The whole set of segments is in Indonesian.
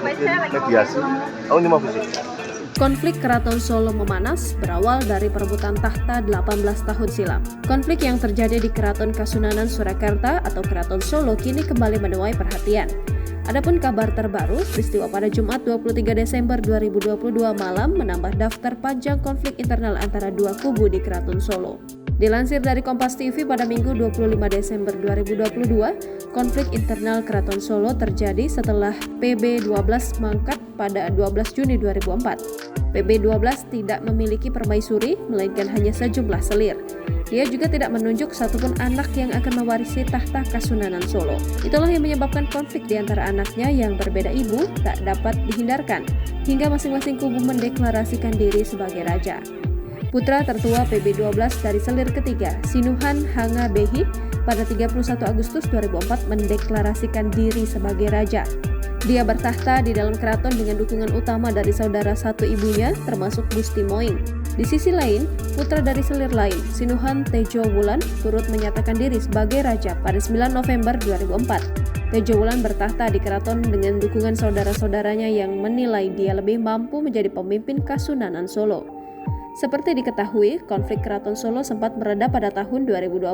mediasi. Oh, ini mau visi. Konflik Keraton Solo memanas berawal dari perebutan tahta 18 tahun silam. Konflik yang terjadi di Keraton Kasunanan Surakarta atau Keraton Solo kini kembali menuai perhatian. Adapun kabar terbaru, peristiwa pada Jumat 23 Desember 2022 malam menambah daftar panjang konflik internal antara dua kubu di Keraton Solo. Dilansir dari Kompas TV pada Minggu 25 Desember 2022, konflik internal Keraton Solo terjadi setelah PB12 mangkat pada 12 Juni 2004. PB12 tidak memiliki permaisuri, melainkan hanya sejumlah selir. Dia juga tidak menunjuk satupun anak yang akan mewarisi tahta Kasunanan Solo. Itulah yang menyebabkan konflik di antara anaknya yang berbeda ibu tak dapat dihindarkan, hingga masing-masing kubu mendeklarasikan diri sebagai raja. Putra tertua PB12 dari selir ketiga, Sinuhan Hangabehi, pada 31 Agustus 2004 mendeklarasikan diri sebagai raja. Dia bertahta di dalam keraton dengan dukungan utama dari saudara satu ibunya, termasuk Gusti Moing. Di sisi lain, putra dari selir lain, Sinuhan Tejo Wulan, turut menyatakan diri sebagai raja pada 9 November 2004. Tejo Wulan bertahta di keraton dengan dukungan saudara-saudaranya yang menilai dia lebih mampu menjadi pemimpin Kasunanan Solo. Seperti diketahui, konflik Keraton Solo sempat mereda pada tahun 2012.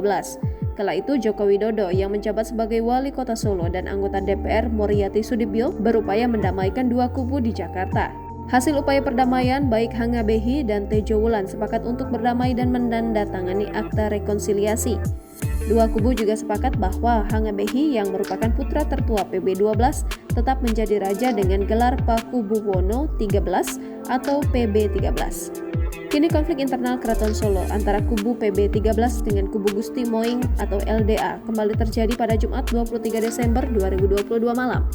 Kala itu Joko Widodo yang menjabat sebagai wali kota Solo dan anggota DPR Moriati Sudibyo berupaya mendamaikan dua kubu di Jakarta. Hasil upaya perdamaian, baik Hangabehi dan Tejo Wulan sepakat untuk berdamai dan menandatangani akta rekonsiliasi. Dua kubu juga sepakat bahwa Hangabehi yang merupakan putra tertua PB12 tetap menjadi raja dengan gelar Pakubuwono XIII atau PB13. Kini konflik internal Keraton Solo antara kubu PB13 dengan kubu Gusti Moing atau LDA kembali terjadi pada Jumat 23 Desember 2022 malam.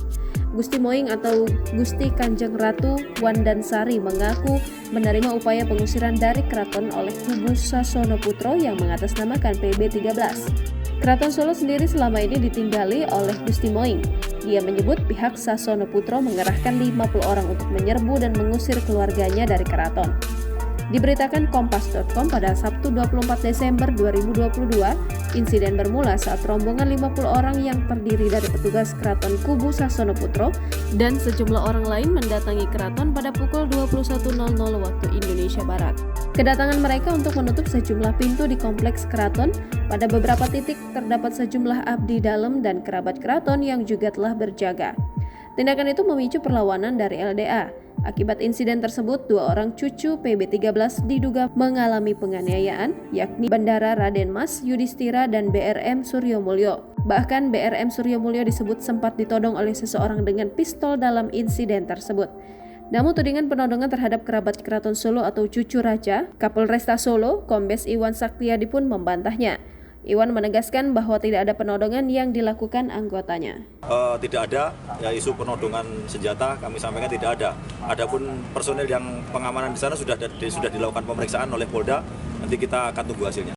Gusti Moing atau Gusti Kanjeng Ratu Wandansari mengaku menerima upaya pengusiran dari keraton oleh kubu Sasono Putro yang mengatasnamakan PB13. Keraton Solo sendiri selama ini ditinggali oleh Gusti Moing. Dia menyebut pihak Sasono Putro mengerahkan 50 orang untuk menyerbu dan mengusir keluarganya dari keraton. Diberitakan Kompas.com pada Sabtu 24 Desember 2022, insiden bermula saat rombongan 50 orang yang terdiri dari petugas keraton kubu Sasono Putro dan sejumlah orang lain mendatangi keraton pada pukul 21.00 waktu Indonesia Barat. Kedatangan mereka untuk menutup sejumlah pintu di kompleks keraton. Pada beberapa titik terdapat sejumlah abdi dalam dan kerabat keraton yang juga telah berjaga. Tindakan itu memicu perlawanan dari LDA. Akibat insiden tersebut, dua orang cucu PB13 diduga mengalami penganiayaan, yakni Bendara Raden Mas Yudhistira dan BRM Suryomulyo. Bahkan BRM Suryomulyo disebut sempat ditodong oleh seseorang dengan pistol dalam insiden tersebut. Namun tudingan penodongan terhadap kerabat Keraton Solo atau cucu raja, Kapolresta Solo, Kombes Iwan Saktiyadi pun membantahnya. Iwan menegaskan bahwa tidak ada penodongan yang dilakukan anggotanya. Tidak ada isu penodongan senjata, kami sampaikan tidak ada. Adapun personel yang pengamanan di sana sudah dilakukan pemeriksaan oleh Polda, nanti kita akan tunggu hasilnya.